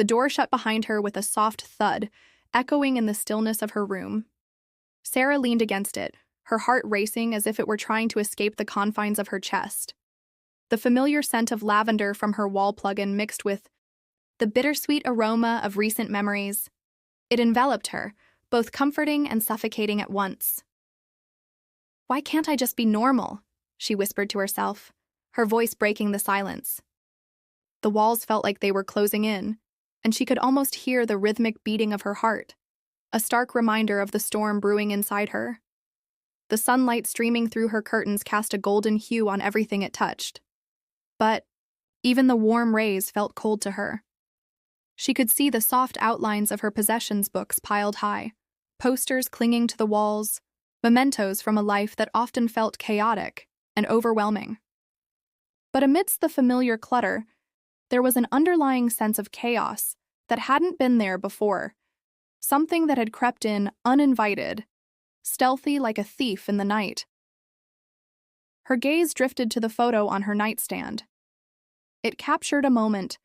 The door shut behind her with a soft thud, echoing in the stillness of her room. Sarah leaned against it, her heart racing as if it were trying to escape the confines of her chest. The familiar scent of lavender from her wall plug-in mixed with the bittersweet aroma of recent memories. It enveloped her, both comforting and suffocating at once. "Why can't I just be normal?" she whispered to herself, her voice breaking the silence. The walls felt like they were closing in, and she could almost hear the rhythmic beating of her heart, a stark reminder of the storm brewing inside her. The sunlight streaming through her curtains cast a golden hue on everything it touched. But even the warm rays felt cold to her. She could see the soft outlines of her possessions books piled high, posters clinging to the walls, mementos from a life that often felt chaotic and overwhelming. But amidst the familiar clutter, there was an underlying sense of chaos that hadn't been there before, something that had crept in uninvited, stealthy like a thief in the night. Her gaze drifted to the photo on her nightstand. It captured a moment,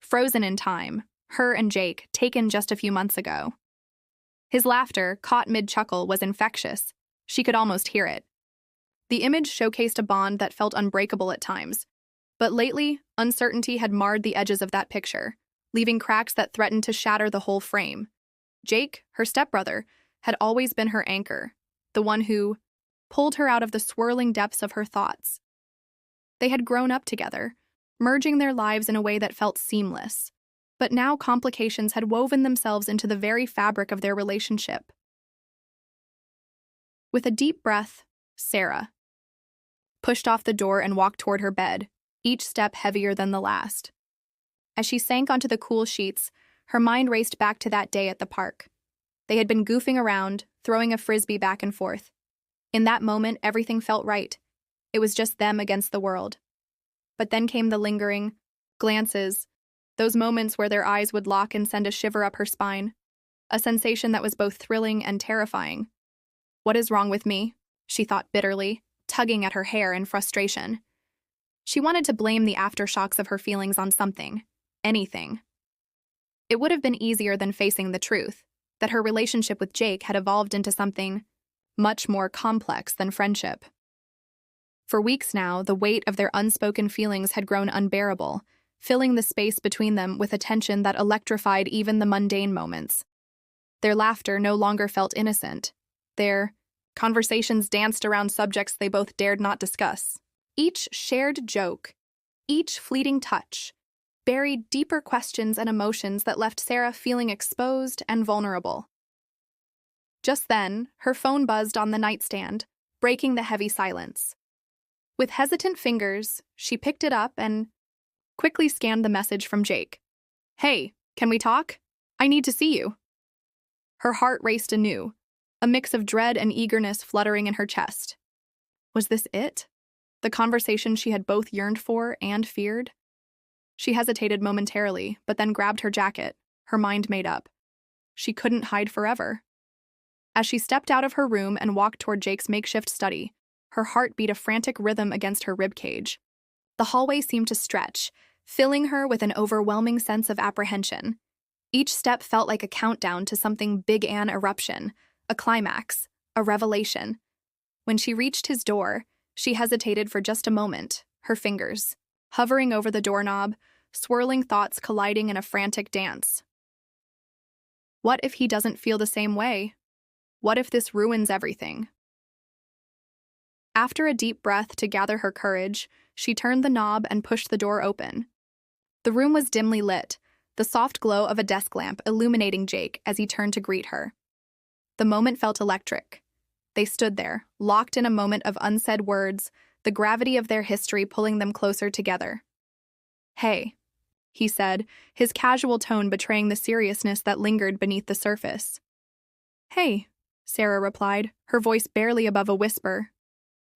frozen in time, her and Jake, taken just a few months ago. His laughter, caught mid-chuckle, was infectious. She could almost hear it. The image showcased a bond that felt unbreakable at times, but lately, uncertainty had marred the edges of that picture, leaving cracks that threatened to shatter the whole frame. Jake, her stepbrother, had always been her anchor, the one who pulled her out of the swirling depths of her thoughts. They had grown up together, merging their lives in a way that felt seamless. But now complications had woven themselves into the very fabric of their relationship. With a deep breath, Sarah pushed off the door and walked toward her bed, each step heavier than the last. As she sank onto the cool sheets, her mind raced back to that day at the park. They had been goofing around, throwing a frisbee back and forth. In that moment, everything felt right. It was just them against the world. But then came the lingering glances, those moments where their eyes would lock and send a shiver up her spine, a sensation that was both thrilling and terrifying. "What is wrong with me?" she thought bitterly, tugging at her hair in frustration. She wanted to blame the aftershocks of her feelings on something, anything. It would have been easier than facing the truth, that her relationship with Jake had evolved into something much more complex than friendship. For weeks now, the weight of their unspoken feelings had grown unbearable, filling the space between them with a tension that electrified even the mundane moments. Their laughter no longer felt innocent. Their conversations danced around subjects they both dared not discuss. Each shared joke, each fleeting touch, buried deeper questions and emotions that left Sarah feeling exposed and vulnerable. Just then, her phone buzzed on the nightstand, breaking the heavy silence. With hesitant fingers, she picked it up and quickly scanned the message from Jake. "Hey, can we talk? I need to see you." Her heart raced anew, a mix of dread and eagerness fluttering in her chest. Was this it? The conversation she had both yearned for and feared? She hesitated momentarily, but then grabbed her jacket, her mind made up. She couldn't hide forever. As she stepped out of her room and walked toward Jake's makeshift study, her heart beat a frantic rhythm against her ribcage. The hallway seemed to stretch, filling her with an overwhelming sense of apprehension. Each step felt like a countdown to something big an eruption, a climax, a revelation. When she reached his door, she hesitated for just a moment, her fingers hovering over the doorknob, swirling thoughts colliding in a frantic dance. What if he doesn't feel the same way? What if this ruins everything? After a deep breath to gather her courage, she turned the knob and pushed the door open. The room was dimly lit, the soft glow of a desk lamp illuminating Jake as he turned to greet her. The moment felt electric. They stood there, locked in a moment of unsaid words, the gravity of their history pulling them closer together. "Hey," he said, his casual tone betraying the seriousness that lingered beneath the surface. "Hey," Sarah replied, her voice barely above a whisper.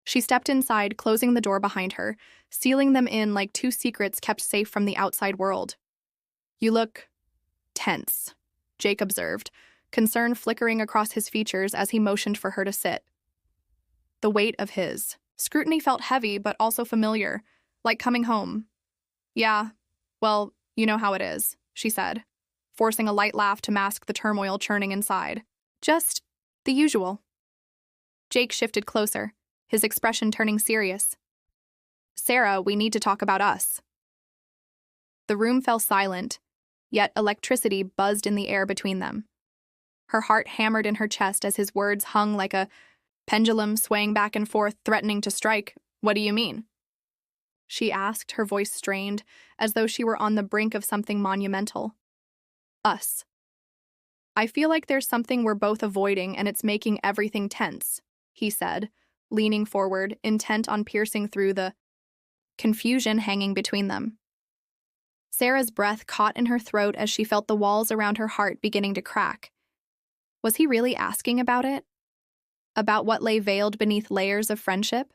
She stepped inside, closing the door behind her, sealing them in like two secrets kept safe from the outside world. "You look tense," Jake observed, concern flickering across his features as he motioned for her to sit. The weight of his scrutiny felt heavy but also familiar, like coming home. "Yeah, well, you know how it is," she said. forcing a light laugh to mask the turmoil churning inside. Just the usual. Jake shifted closer, his expression turning serious. Sarah, we need to talk about us. The room fell silent, yet electricity buzzed in the air between them. Her heart hammered in her chest as his words hung like a pendulum swaying back and forth, threatening to strike. What do you mean? She asked, her voice strained, as though she were on the brink of something monumental. Us. I feel like there's something we're both avoiding and it's making everything tense, he said, leaning forward, intent on piercing through the confusion hanging between them. Sarah's breath caught in her throat as she felt the walls around her heart beginning to crack. Was he really asking about it? About what lay veiled beneath layers of friendship?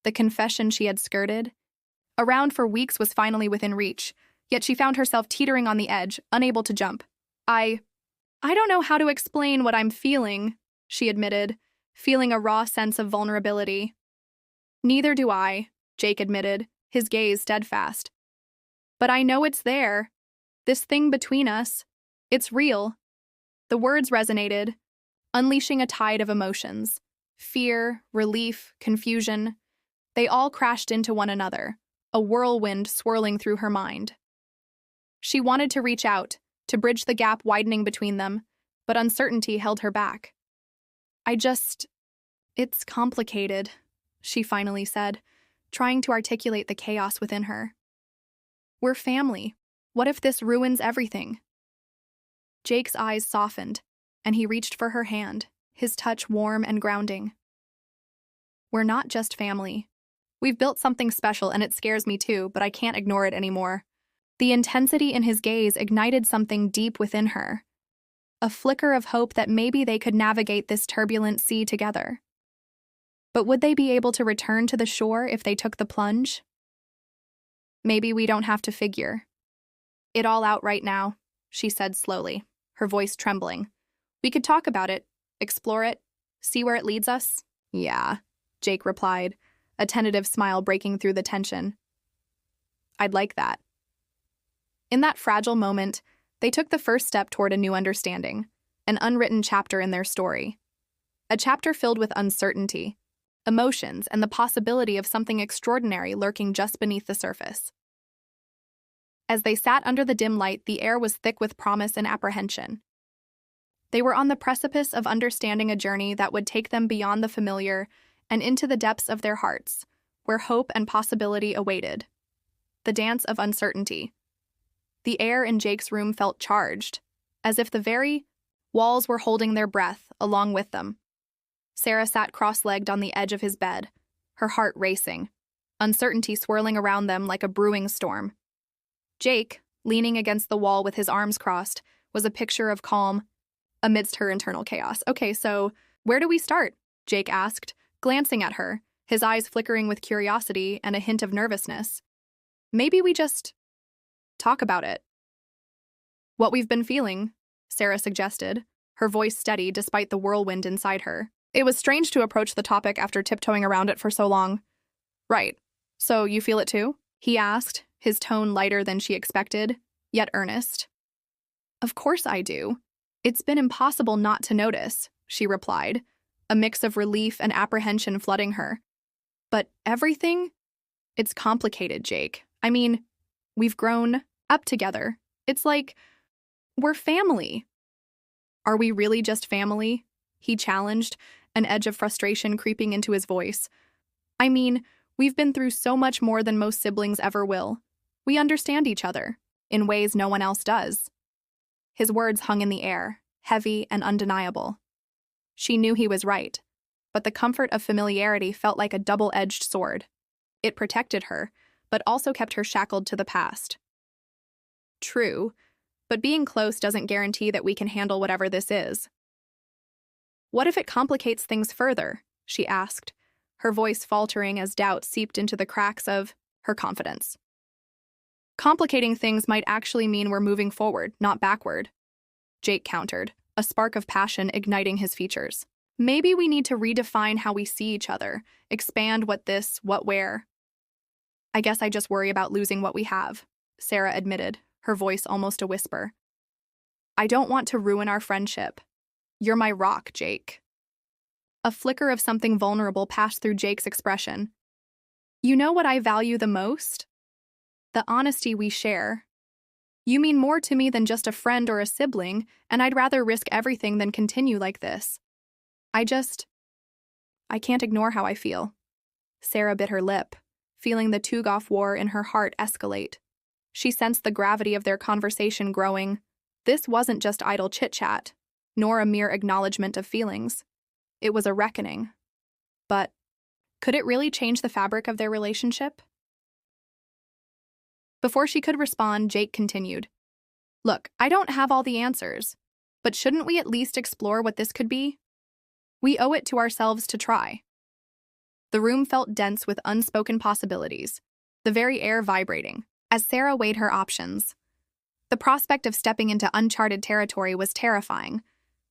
The confession she had skirted? Around for weeks was finally within reach, yet she found herself teetering on the edge, unable to jump. I don't know how to explain what I'm feeling, she admitted, feeling a raw sense of vulnerability. Neither do I, Jake admitted, his gaze steadfast. But I know it's there. This thing between us. It's real. The words resonated, unleashing a tide of emotions. Fear, relief, confusion. They all crashed into one another, a whirlwind swirling through her mind. She wanted to reach out, to bridge the gap widening between them, but uncertainty held her back. It's complicated, she finally said, trying to articulate the chaos within her. We're family. What if this ruins everything? Jake's eyes softened, and he reached for her hand, his touch warm and grounding. We're not just family. We've built something special and it scares me too, but I can't ignore it anymore. The intensity in his gaze ignited something deep within her. A flicker of hope that maybe they could navigate this turbulent sea together. But would they be able to return to the shore if they took the plunge? Maybe we don't have to figure it all out right now, she said slowly, her voice trembling. We could talk about it, explore it, see where it leads us. Yeah, Jake replied, a tentative smile breaking through the tension. I'd like that. In that fragile moment, they took the first step toward a new understanding, an unwritten chapter in their story. A chapter filled with uncertainty, emotions, and the possibility of something extraordinary lurking just beneath the surface. As they sat under the dim light, the air was thick with promise and apprehension. They were on the precipice of understanding a journey that would take them beyond the familiar and into the depths of their hearts, where hope and possibility awaited. The dance of uncertainty. The air in Jake's room felt charged, as if the very walls were holding their breath along with them. Sarah sat cross-legged on the edge of his bed, her heart racing, uncertainty swirling around them like a brewing storm. Jake, leaning against the wall with his arms crossed, was a picture of calm amidst her internal chaos. Okay, so where do we start? Jake asked, glancing at her, his eyes flickering with curiosity and a hint of nervousness. Maybe we just talk about it. What we've been feeling, Sarah suggested, her voice steady despite the whirlwind inside her. It was strange to approach the topic after tiptoeing around it for so long. Right. So you feel it too? He asked, his tone lighter than she expected, yet earnest. Of course I do. It's been impossible not to notice, she replied, a mix of relief and apprehension flooding her. But everything? It's complicated, Jake. I mean, we've grown up together. It's like we're family. Are we really just family? He challenged, an edge of frustration creeping into his voice. I mean, we've been through so much more than most siblings ever will. We understand each other, in ways no one else does. His words hung in the air, heavy and undeniable. She knew he was right, but the comfort of familiarity felt like a double-edged sword. It protected her, but also kept her shackled to the past. True, but being close doesn't guarantee that we can handle whatever this is. What if it complicates things further? She asked, her voice faltering as doubt seeped into the cracks of her confidence. Complicating things might actually mean we're moving forward, not backward, Jake countered, a spark of passion igniting his features. Maybe we need to redefine how we see each other, expand what where. I guess I just worry about losing what we have, Sarah admitted, her voice almost a whisper. I don't want to ruin our friendship. You're my rock, Jake. A flicker of something vulnerable passed through Jake's expression. You know what I value the most? The honesty we share. You mean more to me than just a friend or a sibling, and I'd rather risk everything than continue like this. I can't ignore how I feel. Sarah bit her lip, feeling the tug-off war in her heart escalate. She sensed the gravity of their conversation growing. This wasn't just idle chit-chat, nor a mere acknowledgement of feelings. It was a reckoning. But could it really change the fabric of their relationship? Before she could respond, Jake continued. Look, I don't have all the answers, but shouldn't we at least explore what this could be? We owe it to ourselves to try. The room felt dense with unspoken possibilities, the very air vibrating, as Sarah weighed her options. The prospect of stepping into uncharted territory was terrifying,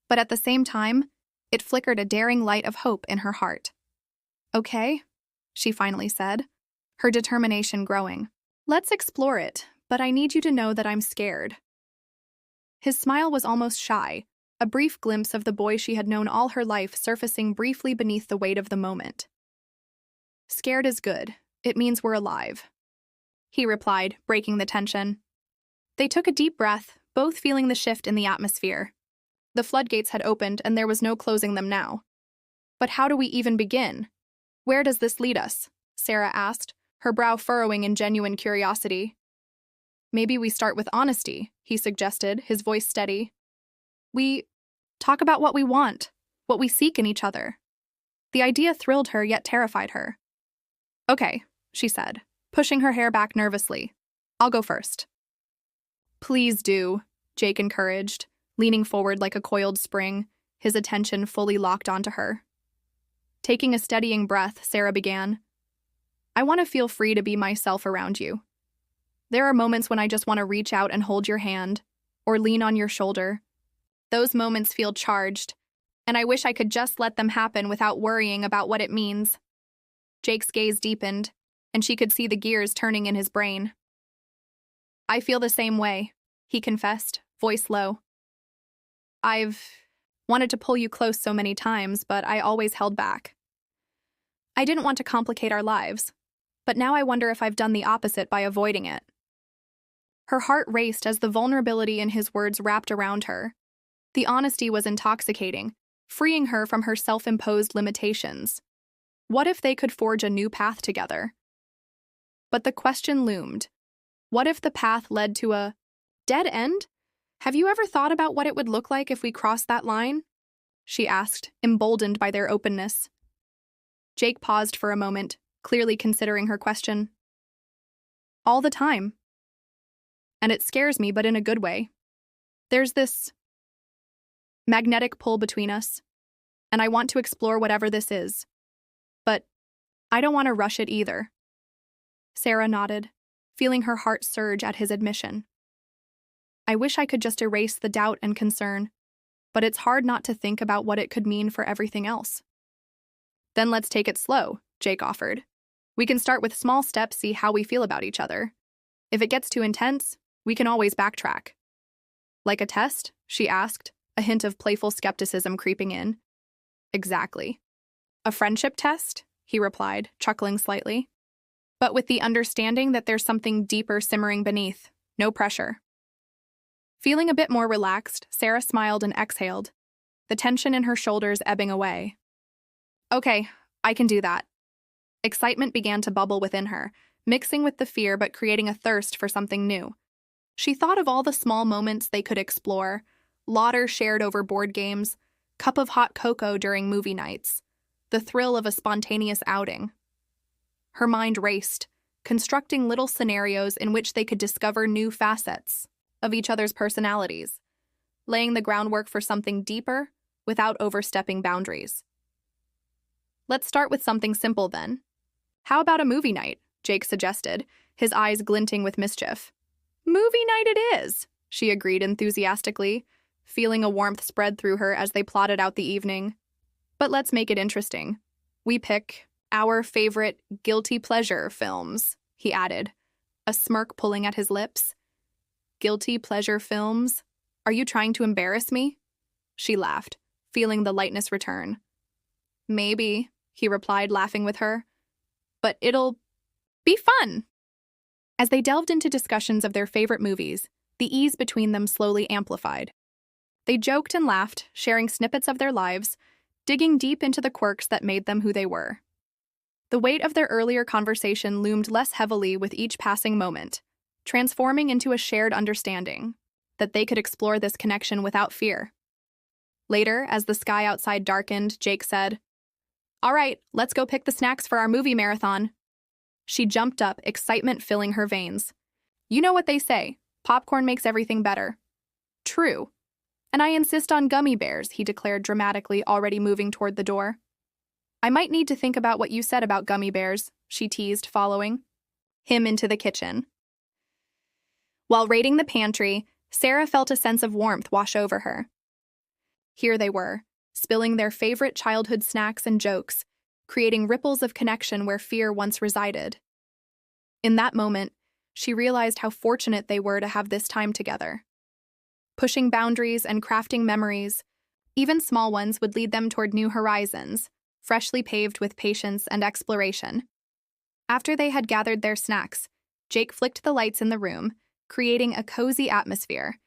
but at the same time, it flickered a daring light of hope in her heart. Okay, she finally said, her determination growing. Let's explore it, but I need you to know that I'm scared. His smile was almost shy, a brief glimpse of the boy she had known all her life surfacing briefly beneath the weight of the moment. Scared is good. It means we're alive, he replied, breaking the tension. They took a deep breath, both feeling the shift in the atmosphere. The floodgates had opened, and there was no closing them now. But how do we even begin? Where does this lead us? Sarah asked, her brow furrowing in genuine curiosity. Maybe we start with honesty, he suggested, his voice steady. We talk about what we want, what we seek in each other. The idea thrilled her yet terrified her. Okay, she said, pushing her hair back nervously. I'll go first. Please do, Jake encouraged, leaning forward like a coiled spring, his attention fully locked onto her. Taking a steadying breath, Sarah began. I want to feel free to be myself around you. There are moments when I just want to reach out and hold your hand, or lean on your shoulder. Those moments feel charged, and I wish I could just let them happen without worrying about what it means. Jake's gaze deepened, and she could see the gears turning in his brain. I feel the same way, he confessed, voice low. I've wanted to pull you close so many times, but I always held back. I didn't want to complicate our lives, but now I wonder if I've done the opposite by avoiding it. Her heart raced as the vulnerability in his words wrapped around her. The honesty was intoxicating, freeing her from her self-imposed limitations. What if they could forge a new path together? But the question loomed. What if the path led to a dead end? Have you ever thought about what it would look like if we crossed that line? She asked, emboldened by their openness. Jake paused for a moment, clearly considering her question. All the time. And it scares me, but in a good way. There's this magnetic pull between us, and I want to explore whatever this is. But I don't want to rush it either. Sarah nodded, feeling her heart surge at his admission. I wish I could just erase the doubt and concern, but it's hard not to think about what it could mean for everything else. Then let's take it slow, Jake offered. We can start with small steps, see how we feel about each other. If it gets too intense, we can always backtrack. Like a test? She asked, a hint of playful skepticism creeping in. Exactly. A friendship test? He replied, chuckling slightly. But with the understanding that there's something deeper simmering beneath. No pressure. Feeling a bit more relaxed, Sarah smiled and exhaled, the tension in her shoulders ebbing away. Okay, I can do that. Excitement began to bubble within her, mixing with the fear but creating a thirst for something new. She thought of all the small moments they could explore, laughter shared over board games, cup of hot cocoa during movie nights, the thrill of a spontaneous outing. Her mind raced, constructing little scenarios in which they could discover new facets of each other's personalities, laying the groundwork for something deeper without overstepping boundaries. Let's start with something simple then. How about a movie night? Jake suggested, his eyes glinting with mischief. Movie night it is, she agreed enthusiastically, feeling a warmth spread through her as they plotted out the evening. But let's make it interesting. We pick our favorite guilty pleasure films, he added, a smirk pulling at his lips. Guilty pleasure films? Are you trying to embarrass me? She laughed, feeling the lightness return. Maybe, he replied, laughing with her. But it'll be fun. As they delved into discussions of their favorite movies, the ease between them slowly amplified. They joked and laughed, sharing snippets of their lives, digging deep into the quirks that made them who they were. The weight of their earlier conversation loomed less heavily with each passing moment, transforming into a shared understanding that they could explore this connection without fear. Later, as the sky outside darkened, Jake said, "All right, let's go pick the snacks for our movie marathon." She jumped up, excitement filling her veins. You know what they say, popcorn makes everything better. True. And I insist on gummy bears, he declared dramatically, already moving toward the door. I might need to think about what you said about gummy bears, she teased, following him into the kitchen. While raiding the pantry, Sarah felt a sense of warmth wash over her. Here they were, spilling their favorite childhood snacks and jokes, creating ripples of connection where fear once resided. In that moment, she realized how fortunate they were to have this time together. Pushing boundaries and crafting memories, even small ones, would lead them toward new horizons, freshly paved with patience and exploration. After they had gathered their snacks, Jake flicked the lights in the room, creating a cozy atmosphere,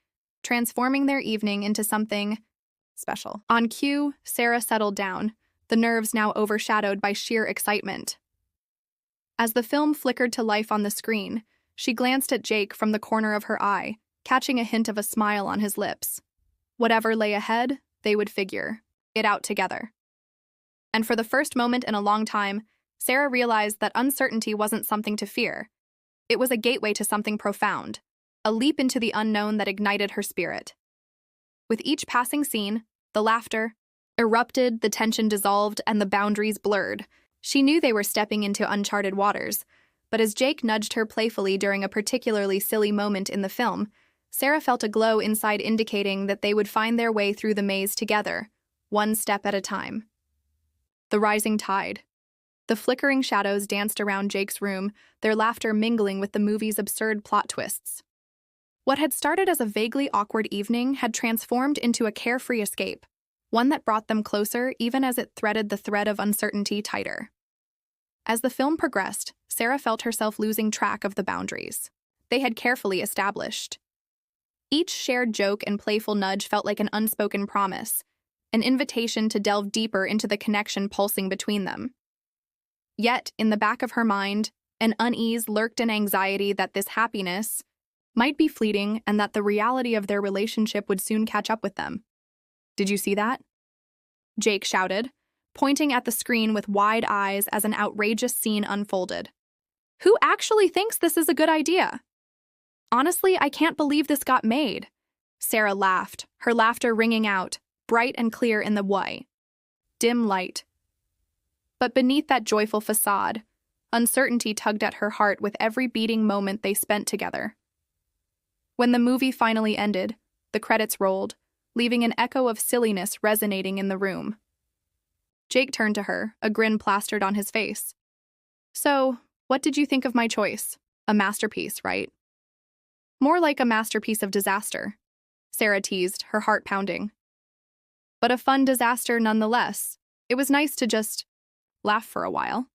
transforming their evening into something special. On cue, Sarah settled down, the nerves now overshadowed by sheer excitement. As the film flickered to life on the screen, she glanced at Jake from the corner of her eye, catching a hint of a smile on his lips. Whatever lay ahead, they would figure it out together. And for the first moment in a long time, Sarah realized that uncertainty wasn't something to fear. It was a gateway to something profound, a leap into the unknown that ignited her spirit. With each passing scene, the laughter erupted, the tension dissolved, and the boundaries blurred. She knew they were stepping into uncharted waters, but as Jake nudged her playfully during a particularly silly moment in the film, Sarah felt a glow inside indicating that they would find their way through the maze together, one step at a time. The rising tide. The flickering shadows danced around Jake's room, their laughter mingling with the movie's absurd plot twists. What had started as a vaguely awkward evening had transformed into a carefree escape, one that brought them closer even as it threaded the thread of uncertainty tighter. As the film progressed, Sarah felt herself losing track of the boundaries they had carefully established. Each shared joke and playful nudge felt like an unspoken promise, an invitation to delve deeper into the connection pulsing between them. Yet, in the back of her mind, an unease lurked, an anxiety that this happiness might be fleeting and that the reality of their relationship would soon catch up with them. Did you see that? Jake shouted, pointing at the screen with wide eyes as an outrageous scene unfolded. Who actually thinks this is a good idea? Honestly, I can't believe this got made. Sarah laughed, her laughter ringing out, bright and clear in the dim light. But beneath that joyful facade, uncertainty tugged at her heart with every beating moment they spent together. When the movie finally ended, the credits rolled, leaving an echo of silliness resonating in the room. Jake turned to her, a grin plastered on his face. So, what did you think of my choice? A masterpiece, right? More like a masterpiece of disaster, Sarah teased, her heart pounding. But a fun disaster nonetheless. It was nice to just laugh for a while.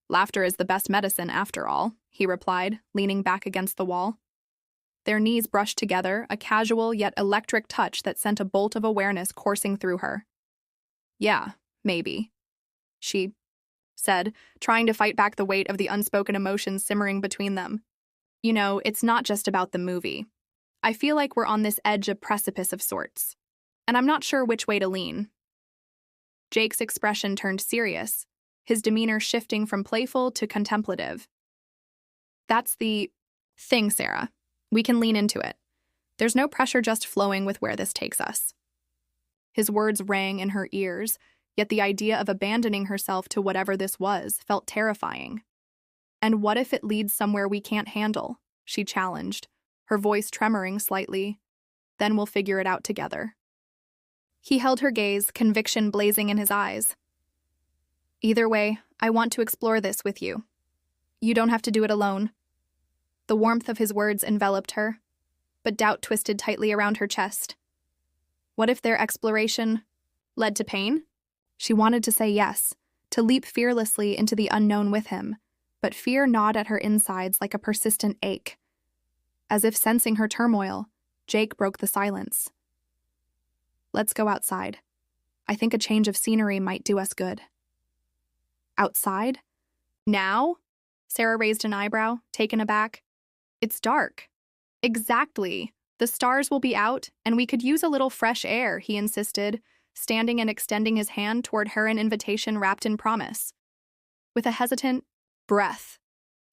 Laughter is the best medicine, after all, he replied, leaning back against the wall. Their knees brushed together, a casual yet electric touch that sent a bolt of awareness coursing through her. Yeah, maybe, she said, trying to fight back the weight of the unspoken emotions simmering between them. You know, it's not just about the movie. I feel like we're on this edge of precipice of sorts, and I'm not sure which way to lean. Jake's expression turned serious, his demeanor shifting from playful to contemplative. That's the thing, Sarah. We can lean into it. There's no pressure just flowing with where this takes us. His words rang in her ears, yet the idea of abandoning herself to whatever this was felt terrifying. And what if it leads somewhere we can't handle? She challenged, her voice tremoring slightly. Then we'll figure it out together. He held her gaze, conviction blazing in his eyes. Either way, I want to explore this with you. You don't have to do it alone. The warmth of his words enveloped her. but doubt twisted tightly around her chest. What if their exploration led to pain? She wanted to say yes, to leap fearlessly into the unknown with him, but fear gnawed at her insides like a persistent ache. As if sensing her turmoil, Jake broke the silence. Let's go outside. I think a change of scenery might do us good. Outside? Now? Sarah raised an eyebrow, taken aback. It's dark. Exactly. The stars will be out, and we could use a little fresh air, he insisted, standing and extending his hand toward her, an invitation wrapped in promise. With a hesitant breath,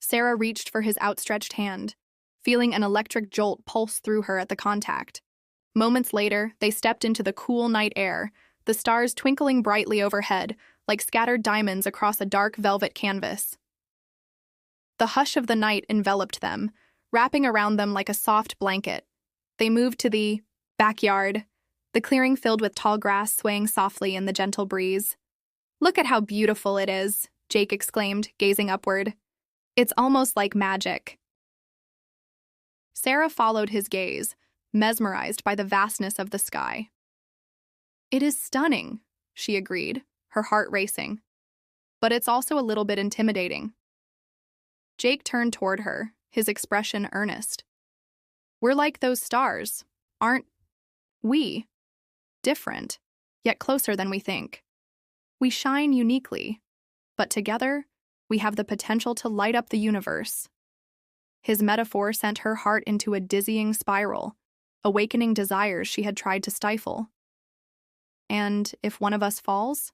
Sarah reached for his outstretched hand, feeling an electric jolt pulse through her at the contact. Moments later, they stepped into the cool night air, the stars twinkling brightly overhead, like scattered diamonds across a dark velvet canvas. The hush of the night enveloped them, wrapping around them like a soft blanket. They moved to the backyard, the clearing filled with tall grass swaying softly in the gentle breeze. "Look at how beautiful it is," Jake exclaimed, gazing upward. "It's almost like magic." Sarah followed his gaze, mesmerized by the vastness of the sky. "It is stunning," she agreed, her heart racing. "But it's also a little bit intimidating." Jake turned toward her, his expression earnest. "We're like those stars, aren't we? Different, yet closer than we think. We shine uniquely, but together, we have the potential to light up the universe." His metaphor sent her heart into a dizzying spiral, awakening desires she had tried to stifle. "And if one of us falls?"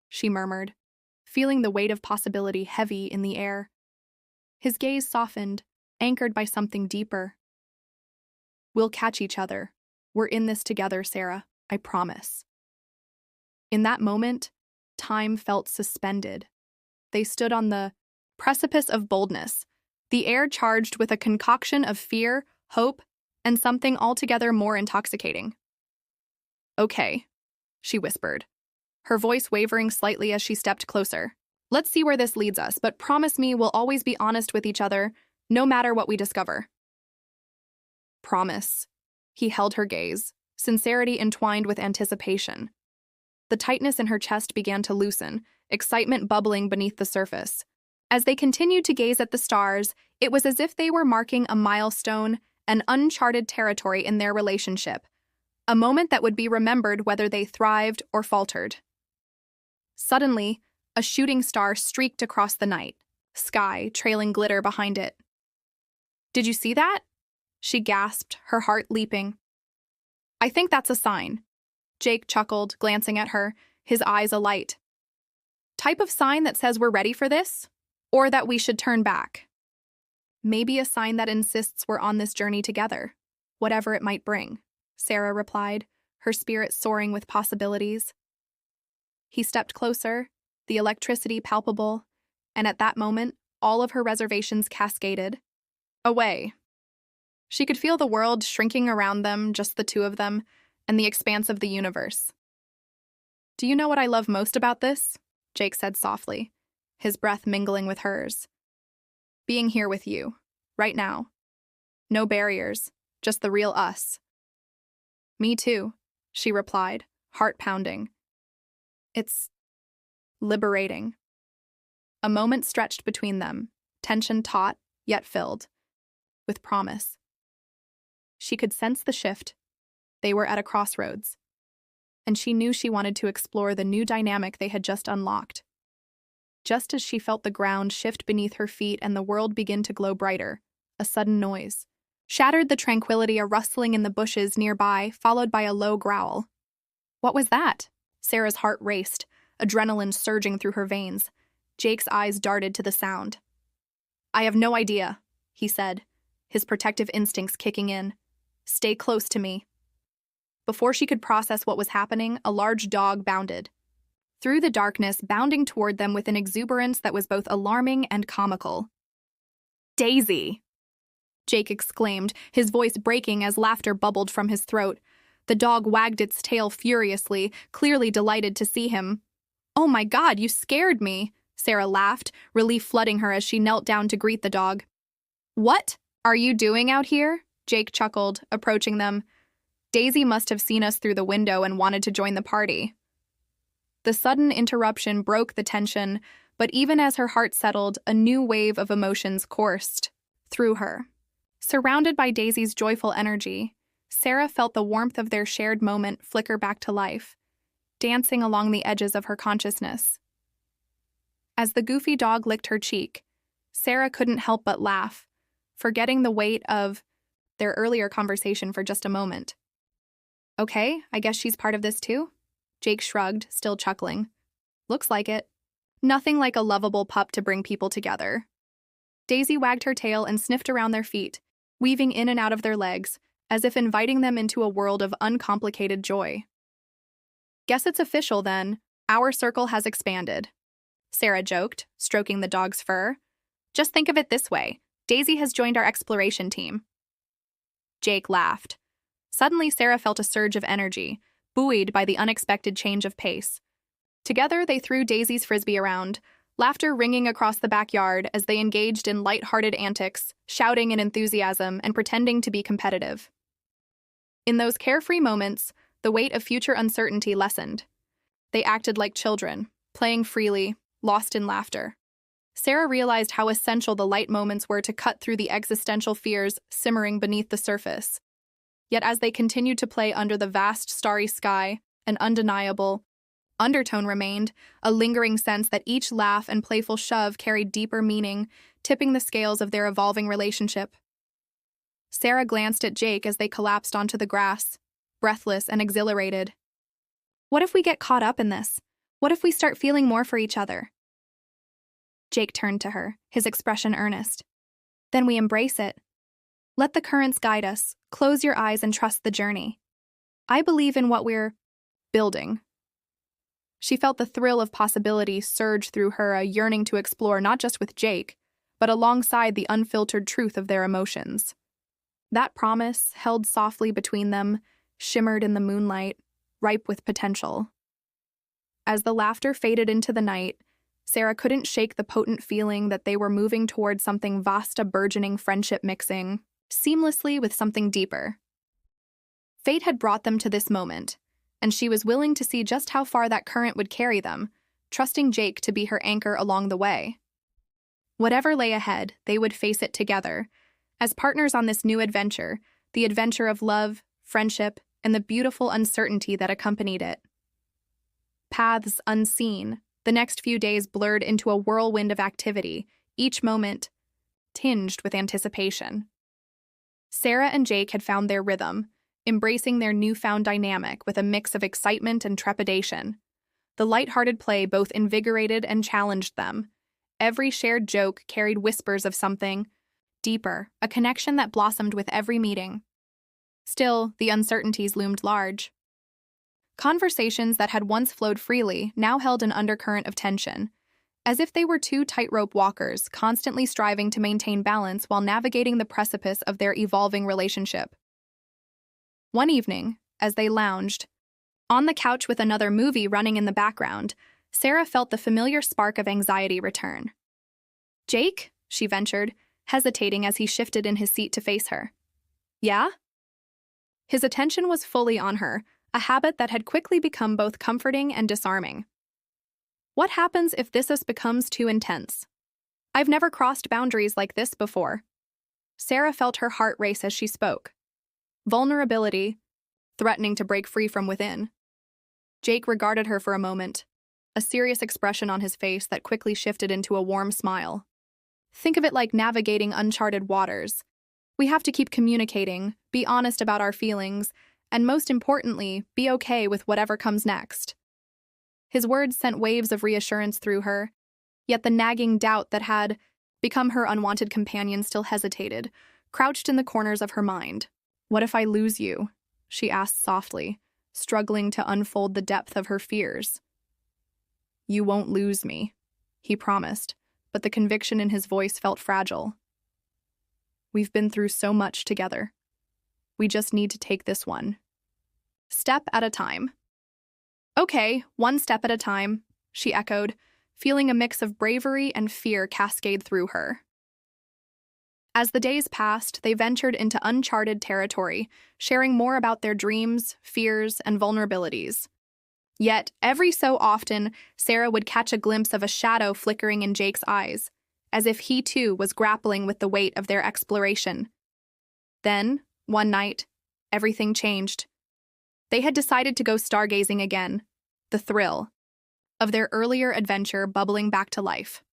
she murmured, feeling the weight of possibility heavy in the air. His gaze softened, anchored by something deeper. "We'll catch each other. We're in this together, Sarah, I promise." In that moment, time felt suspended. They stood on the precipice of boldness, the air charged with a concoction of fear, hope, and something altogether more intoxicating. "Okay," she whispered, her voice wavering slightly as she stepped closer. "Let's see where this leads us, but promise me we'll always be honest with each other, no matter what we discover." "Promise." He held her gaze, sincerity entwined with anticipation. The tightness in her chest began to loosen, excitement bubbling beneath the surface. As they continued to gaze at the stars, it was as if they were marking a milestone, an uncharted territory in their relationship, a moment that would be remembered whether they thrived or faltered. Suddenly, a shooting star streaked across the night, sky trailing glitter behind it. "Did you see that?" she gasped, her heart leaping. "I think that's a sign." Jake chuckled, glancing at her, his eyes alight. "Type of sign that says we're ready for this? Or that we should turn back?" "Maybe a sign that insists we're on this journey together, whatever it might bring," Sarah replied, her spirit soaring with possibilities. He stepped closer, the electricity palpable, and at that moment, all of her reservations cascaded away. She could feel the world shrinking around them, just the two of them, and the expanse of the universe. "Do you know what I love most about this?" Jake said softly, his breath mingling with hers. "Being here with you, right now. No barriers, just the real us." "Me too," she replied, heart pounding. "It's liberating." A moment stretched between them, tension taut, yet filled with promise. She could sense the shift. They were at a crossroads, and she knew she wanted to explore the new dynamic they had just unlocked. Just as she felt the ground shift beneath her feet and the world begin to glow brighter, a sudden noise shattered the tranquility, a rustling in the bushes nearby, followed by a low growl. "What was that?" Sarah's heart raced, adrenaline surging through her veins. Jake's eyes darted to the sound. "I have no idea," he said, his protective instincts kicking in. "Stay close to me." Before she could process what was happening, a large dog bounded through the darkness, bounding toward them with an exuberance that was both alarming and comical. "Daisy!" Jake exclaimed, his voice breaking as laughter bubbled from his throat. The dog wagged its tail furiously, clearly delighted to see him. "Oh my God, you scared me!" Sarah laughed, relief flooding her as she knelt down to greet the dog. "What are you doing out here?" Jake chuckled, approaching them. Daisy must have seen us through the window and wanted to join the party. The sudden interruption broke the tension, but even as her heart settled, a new wave of emotions coursed through her. Surrounded by Daisy's joyful energy, Sarah felt the warmth of their shared moment flicker back to life, dancing along the edges of her consciousness. As the goofy dog licked her cheek, Sarah couldn't help but laugh, forgetting the weight of their earlier conversation for just a moment. Okay, I guess she's part of this too? Jake shrugged, still chuckling. Looks like it. Nothing like a lovable pup to bring people together. Daisy wagged her tail and sniffed around their feet, weaving in and out of their legs, as if inviting them into a world of uncomplicated joy. Guess it's official then. Our circle has expanded. Sarah joked, stroking the dog's fur. Just think of it this way. Daisy has joined our exploration team. Jake laughed. Suddenly, Sarah felt a surge of energy, buoyed by the unexpected change of pace. Together, they threw Daisy's frisbee around, laughter ringing across the backyard as they engaged in light-hearted antics, shouting in enthusiasm and pretending to be competitive. In those carefree moments, the weight of future uncertainty lessened. They acted like children, playing freely, lost in laughter. Sarah realized how essential the light moments were to cut through the existential fears simmering beneath the surface. Yet as they continued to play under the vast starry sky, an undeniable undertone remained, a lingering sense that each laugh and playful shove carried deeper meaning, tipping the scales of their evolving relationship. Sarah glanced at Jake as they collapsed onto the grass, breathless and exhilarated. What if we get caught up in this? What if we start feeling more for each other? Jake turned to her, his expression earnest. Then we embrace it. Let the currents guide us. Close your eyes and trust the journey. I believe in what we're building. She felt the thrill of possibility surge through her, a yearning to explore not just with Jake, but alongside the unfiltered truth of their emotions. That promise, held softly between them, shimmered in the moonlight, ripe with potential. As the laughter faded into the night, Sarah couldn't shake the potent feeling that they were moving toward something vast, a burgeoning friendship mixing seamlessly with something deeper. Fate had brought them to this moment, and she was willing to see just how far that current would carry them, trusting Jake to be her anchor along the way. Whatever lay ahead, they would face it together, as partners on this new adventure, the adventure of love, friendship, and the beautiful uncertainty that accompanied it. Paths unseen, the next few days blurred into a whirlwind of activity, each moment tinged with anticipation. Sarah and Jake had found their rhythm, embracing their newfound dynamic with a mix of excitement and trepidation. The light-hearted play both invigorated and challenged them. Every shared joke carried whispers of something deeper, a connection that blossomed with every meeting. Still, the uncertainties loomed large. Conversations that had once flowed freely now held an undercurrent of tension, as if they were two tightrope walkers constantly striving to maintain balance while navigating the precipice of their evolving relationship. One evening, as they lounged, on the couch with another movie running in the background, Sarah felt the familiar spark of anxiety return. "Jake?" she ventured, hesitating as he shifted in his seat to face her. "Yeah?" His attention was fully on her, a habit that had quickly become both comforting and disarming. What happens if this becomes too intense? I've never crossed boundaries like this before. Sarah felt her heart race as she spoke. Vulnerability, threatening to break free from within. Jake regarded her for a moment, a serious expression on his face that quickly shifted into a warm smile. Think of it like navigating uncharted waters. We have to keep communicating, be honest about our feelings, and most importantly, be okay with whatever comes next. His words sent waves of reassurance through her, yet the nagging doubt that had become her unwanted companion still hesitated, crouched in the corners of her mind. "What if I lose you?" she asked softly, struggling to unfold the depth of her fears. "You won't lose me," he promised, but the conviction in his voice felt fragile. "We've been through so much together. We just need to take this one step at a time." "Okay, one step at a time," she echoed, feeling a mix of bravery and fear cascade through her. As the days passed, they ventured into uncharted territory, sharing more about their dreams, fears, and vulnerabilities. Yet, every so often, Sarah would catch a glimpse of a shadow flickering in Jake's eyes, as if he too was grappling with the weight of their exploration. Then, one night, everything changed. They had decided to go stargazing again, the thrill of their earlier adventure bubbling back to life.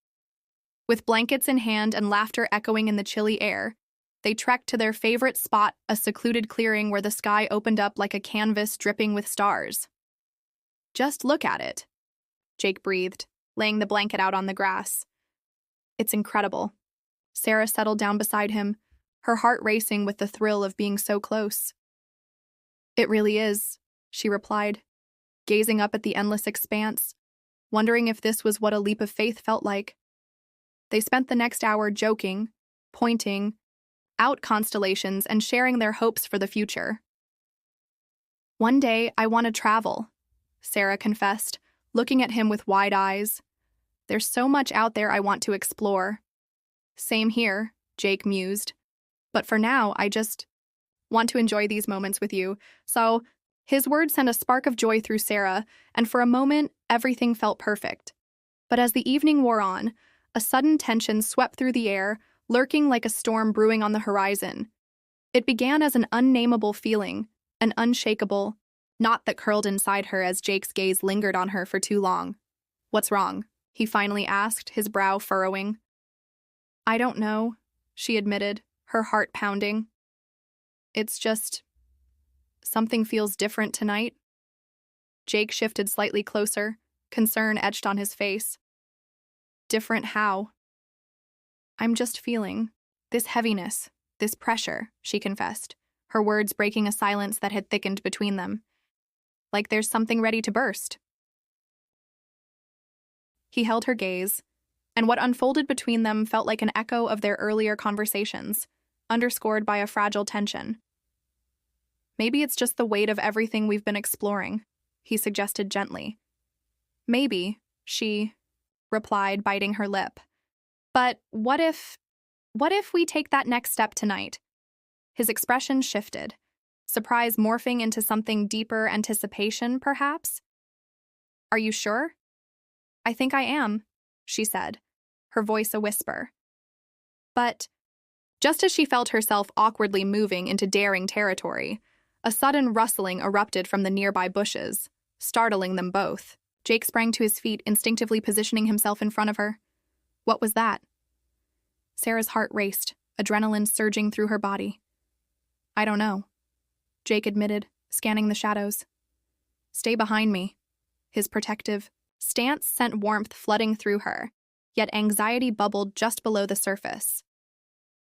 With blankets in hand and laughter echoing in the chilly air, they trekked to their favorite spot, a secluded clearing where the sky opened up like a canvas dripping with stars. "Just look at it," Jake breathed, laying the blanket out on the grass. "It's incredible." Sarah settled down beside him, her heart racing with the thrill of being so close. "It really is," she replied, gazing up at the endless expanse, wondering if this was what a leap of faith felt like. They spent the next hour joking, pointing out constellations, and sharing their hopes for the future. "One day, I want to travel," Sarah confessed, looking at him with wide eyes. "There's so much out there I want to explore." "Same here," Jake mused. "But for now, I just want to enjoy these moments with you." So, his words sent a spark of joy through Sarah, and for a moment, everything felt perfect. But as the evening wore on, a sudden tension swept through the air, lurking like a storm brewing on the horizon. It began as an unnameable feeling, an unshakable knot that curled inside her as Jake's gaze lingered on her for too long. "What's wrong?" he finally asked, his brow furrowing. "I don't know," she admitted, her heart pounding. "It's just something feels different tonight." Jake shifted slightly closer, concern etched on his face. "Different how?" "I'm just feeling this heaviness, this pressure," she confessed, her words breaking a silence that had thickened between them. "Like there's something ready to burst." He held her gaze, and what unfolded between them felt like an echo of their earlier conversations, underscored by a fragile tension. "Maybe it's just the weight of everything we've been exploring," he suggested gently. "Maybe," she replied, biting her lip. "But what if we take that next step tonight?" His expression shifted, surprise morphing into something deeper, anticipation, perhaps? "Are you sure?" "I think I am," she said, her voice a whisper. But just as she felt herself awkwardly moving into daring territory, a sudden rustling erupted from the nearby bushes, startling them both. Jake sprang to his feet, instinctively positioning himself in front of her. "What was that?" Sarah's heart raced, adrenaline surging through her body. "I don't know," Jake admitted, scanning the shadows. "Stay behind me." His protective stance sent warmth flooding through her, yet anxiety bubbled just below the surface.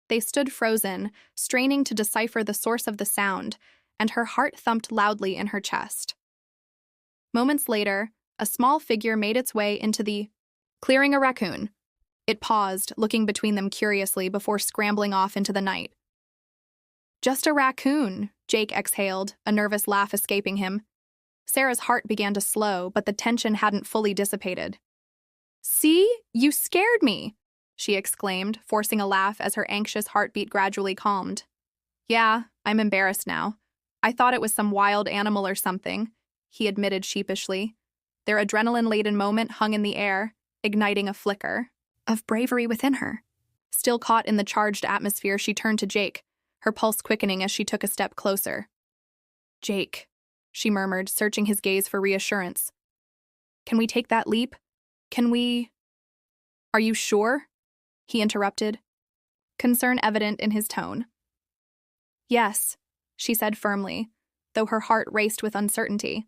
They stood frozen, straining to decipher the source of the sound, and her heart thumped loudly in her chest. Moments later, a small figure made its way into the clearing. A raccoon. It paused, looking between them curiously before scrambling off into the night. "Just a raccoon," Jake exhaled, a nervous laugh escaping him. Sarah's heart began to slow, but the tension hadn't fully dissipated. "See? You scared me," she exclaimed, forcing a laugh as her anxious heartbeat gradually calmed. "Yeah, I'm embarrassed now. I thought it was some wild animal or something," he admitted sheepishly. Their adrenaline-laden moment hung in the air, igniting a flicker of bravery within her. Still caught in the charged atmosphere, she turned to Jake, her pulse quickening as she took a step closer. "Jake," she murmured, searching his gaze for reassurance. "Can we take that leap? Can we—" "Are you sure?" he interrupted, concern evident in his tone. "Yes," she said firmly, though her heart raced with uncertainty.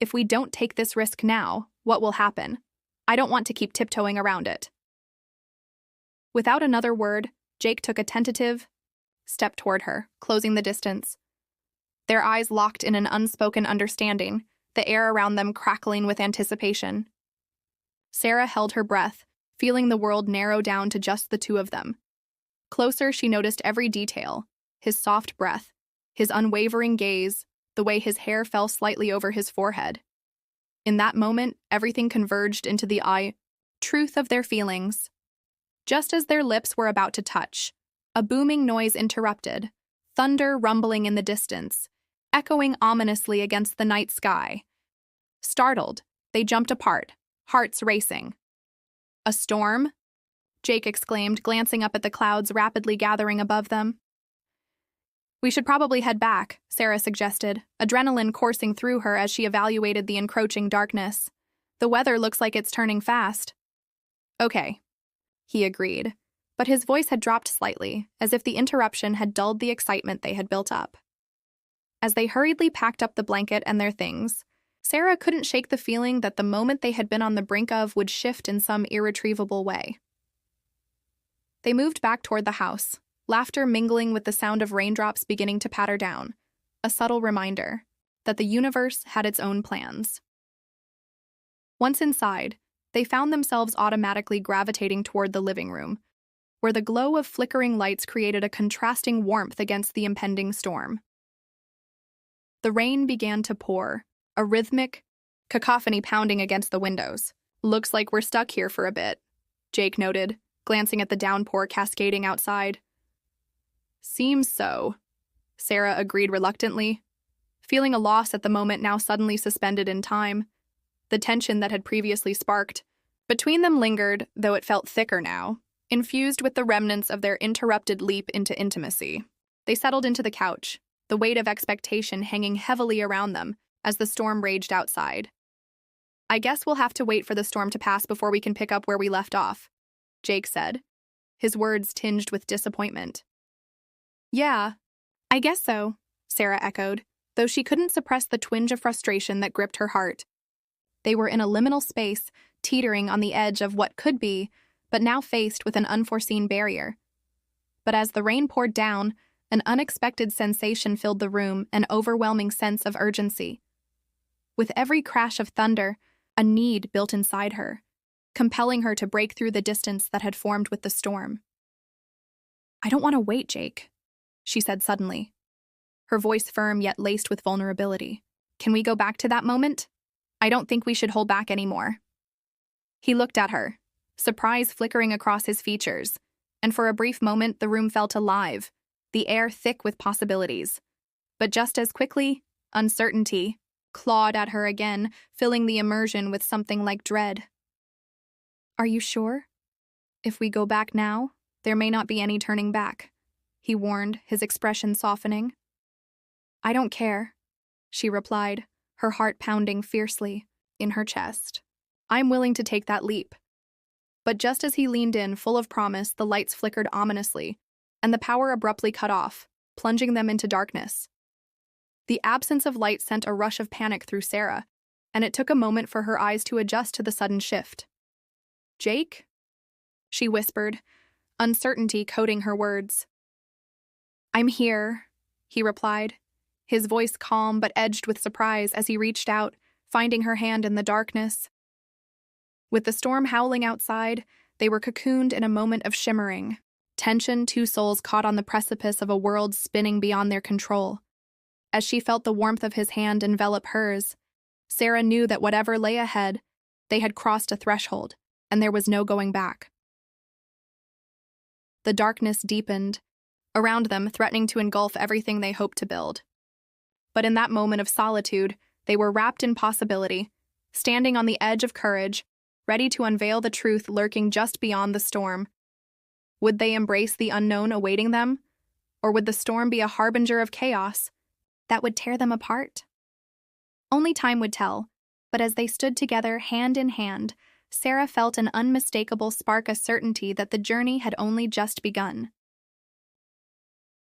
"If we don't take this risk now, what will happen? I don't want to keep tiptoeing around it." Without another word, Jake took a tentative step toward her, closing the distance. Their eyes locked in an unspoken understanding, the air around them crackling with anticipation. Sarah held her breath, feeling the world narrow down to just the two of them. Closer, she noticed every detail: his soft breath, his unwavering gaze, the way his hair fell slightly over his forehead. In that moment, everything converged into the truth of their feelings. Just as their lips were about to touch, A booming noise interrupted, thunder rumbling in the distance, echoing ominously against the night sky. Startled, they jumped apart, hearts racing. "A storm?" Jake exclaimed, glancing up at the clouds rapidly gathering above them. "We should probably head back," Sarah suggested, adrenaline coursing through her as she evaluated the encroaching darkness. "The weather looks like it's turning fast." "Okay," he agreed, but his voice had dropped slightly, as if the interruption had dulled the excitement they had built up. As they hurriedly packed up the blanket and their things, Sarah couldn't shake the feeling that the moment they had been on the brink of would shift in some irretrievable way. They moved back toward the house, laughter mingling with the sound of raindrops beginning to patter down, a subtle reminder that the universe had its own plans. Once inside, they found themselves automatically gravitating toward the living room, where the glow of flickering lights created a contrasting warmth against the impending storm. The rain began to pour, a rhythmic cacophony pounding against the windows. "Looks like we're stuck here for a bit," Jake noted, glancing at the downpour cascading outside. "Seems so," Sarah agreed reluctantly, feeling a loss at the moment now suddenly suspended in time. The tension that had previously sparked between them lingered, though it felt thicker now, infused with the remnants of their interrupted leap into intimacy. They settled into the couch, the weight of expectation hanging heavily around them as the storm raged outside. "I guess we'll have to wait for the storm to pass before we can pick up where we left off," Jake said, his words tinged with disappointment. "Yeah, I guess so," Sarah echoed, though she couldn't suppress the twinge of frustration that gripped her heart. They were in a liminal space, teetering on the edge of what could be, but now faced with an unforeseen barrier. But as the rain poured down, an unexpected sensation filled the room, an overwhelming sense of urgency. With every crash of thunder, a need built inside her, compelling her to break through the distance that had formed with the storm. "I don't want to wait, Jake," she said suddenly, her voice firm yet laced with vulnerability. "Can we go back to that moment? I don't think we should hold back anymore." He looked at her, surprise flickering across his features, and for a brief moment the room felt alive, the air thick with possibilities. But just as quickly, uncertainty clawed at her again, filling the immersion with something like dread. "Are you sure? If we go back now, there may not be any turning back," he warned, his expression softening. "I don't care," she replied, her heart pounding fiercely in her chest. "I'm willing to take that leap." But just as he leaned in, full of promise, the lights flickered ominously, and the power abruptly cut off, plunging them into darkness. The absence of light sent a rush of panic through Sarah, and it took a moment for her eyes to adjust to the sudden shift. "Jake?" she whispered, uncertainty coating her words. "I'm here," he replied, his voice calm but edged with surprise as he reached out, finding her hand in the darkness. With the storm howling outside, they were cocooned in a moment of shimmering tension, two souls caught on the precipice of a world spinning beyond their control. As she felt the warmth of his hand envelop hers, Sarah knew that whatever lay ahead, they had crossed a threshold, and there was no going back. The darkness deepened, around them threatening to engulf everything they hoped to build. But in that moment of solitude, they were wrapped in possibility, standing on the edge of courage, ready to unveil the truth lurking just beyond the storm. Would they embrace the unknown awaiting them? Or would the storm be a harbinger of chaos that would tear them apart? Only time would tell, but as they stood together hand in hand, Sarah felt an unmistakable spark of certainty that the journey had only just begun.